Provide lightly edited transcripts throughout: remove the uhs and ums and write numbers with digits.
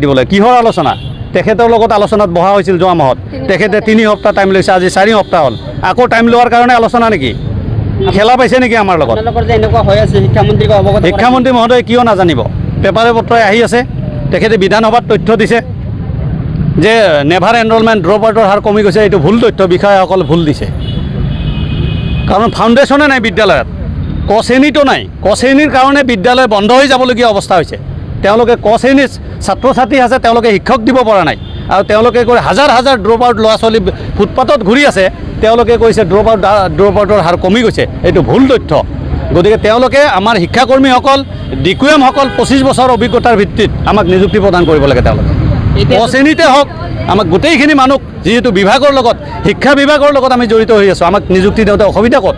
দিবলৈ কিহৰ আলোচনা তেখেতৰ লগত আলোচনাত বহা হৈছিল যোৱা মাহত তেখেতে 3 সপ্তাহ টাইম লৈছে আজি 4 সপ্তাহ হ'ল আকৌ টাইম লোৱাৰ কাৰণে আলোচনা নেকি খেলা পাইছে নেকি আমাৰ লগত শিক্ষামন্ত্ৰী মহোদয় কিয় নাজানিব পেপাৰে পত্ৰই আহি আছে তেখেতে বিধানসভাত তথ্য দিছে যে নেভাৰ এনৰলমেণ্ট ড্ৰপ আউটৰ হাৰ কমি গৈছে এইটো ভুল তথ্য বিষয়াসকল ভুল দিছে কাৰণ ফাউণ্ডেশ্যনে নাই বিদ্যালয়ত ক শ্ৰেণীটো নাই ক শ্ৰেণীৰ কাৰণে বিদ্যালয় বন্ধ হৈ যাবলগীয়া অৱস্থা হৈছে তেওঁলোকে ক শ্ৰেণীৰ ছাত্ৰ ছাত্ৰী আছে তেওঁলোকে শিক্ষক দিব পৰা নাই আৰু তেওঁলোকে কৈ হাজাৰ হাজাৰ ড্ৰপ আউট ল'ৰা ছোৱালী ফুটপাথত ঘূৰি আছে তেওঁলোকে কৈছে ড্ৰপ আউটৰ হাৰ কমি গৈছে এইটো ভুল তথ্য গতিকে তেওঁলোকে আমাৰ শিক্ষাকৰ্মীসকল ডিকুএমসকল 25 বছৰ অভিজ্ঞতাৰ ভিত্তিত আমাক নিযুক্তি প্ৰদান কৰিব লাগে তেওঁলোকে ক শ্ৰেণীতে হওক আমাক গোটেইখিনি মানুহ যিহেতু বিভাগৰ লগত শিক্ষা বিভাগৰ লগত আমি জড়িত হৈ আছোঁ আমাক নিযুক্তি দিওঁতে অসুবিধা ক'ত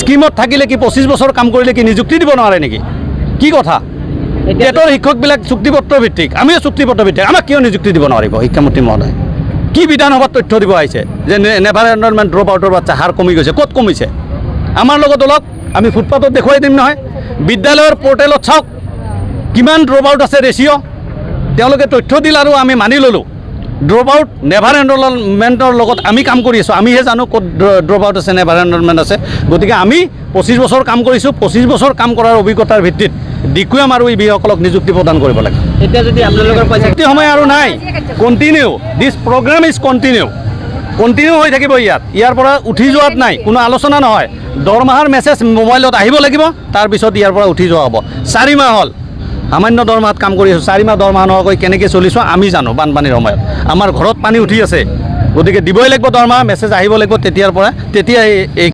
স্কিমত থাকিলে কি 25 বছৰ কাম কৰিলে কি নিযুক্তি দিব নোৱাৰে নেকি কি কথা টেটৰ শিক্ষকবিলাক চুক্তিপত্ৰ ভিত্তিক আমিও চুক্তিপত্ৰ ভিত্তিক আমাক কিয় নিযুক্তি দিব নোৱাৰিব শিক্ষামন্ত্ৰী মহোদয় কি বিধানসভাত তথ্য দিব আহিছে যে নেভাৰ এনৰলমেণ্ট ড্ৰপ আউটৰ বাচ্চা হাৰ কমি গৈছে ক'ত কমিছে আমাৰ লগত অলপ আমি ফুটপাথত দেখুৱাই দিম নহয় বিদ্যালয়ৰ পৰ্টেলত চাওক কিমান ড্ৰপ আউট আছে ৰেচিঅ' তেওঁলোকে তথ্য দিল আৰু আমি মানি ল'লোঁ ড্ৰপ আউট নেভাৰ এনৰলমেণ্টৰ লগত আমি কাম কৰি আছোঁ আমিহে জানো ক'ত ড্ৰপ আউট আছে নেভাৰ এনৰলমেণ্ট আছে গতিকে আমি 25 বছৰ কাম কৰিছোঁ 25 বছৰ কাম কৰাৰ অভিজ্ঞতাৰ ভিত্তিত ডিকুএম আৰু ইবিসকলক নিযুক্তি প্ৰদান কৰিব লাগে এতিয়া যদি আপোনালোকৰ পইচা সময় আৰু নাই কণ্টিনিউ দিছ প্ৰগ্ৰাম ইজ কণ্টিনিউ হৈ থাকিব ইয়াৰ পৰা উঠি যোৱাত নাই কোনো আলোচনা নহয় দৰমহাৰ মেছেজ মোবাইলত আহিব লাগিব তাৰপিছত ইয়াৰ পৰা উঠি যোৱা হ'ব 4 মাহ হ'ল সামান্য দৰমহাত কাম কৰি আছোঁ 4 মাহ দৰমহা নোহোৱাকৈ কেনেকৈ চলিছোঁ আমি জানো বানপানীৰ সময়ত আমাৰ ঘৰত পানী উঠি আছে গতিকে দিবই লাগিব দৰমহা মেছেজ আহিব লাগিব তেতিয়াৰ পৰা তেতিয়া এই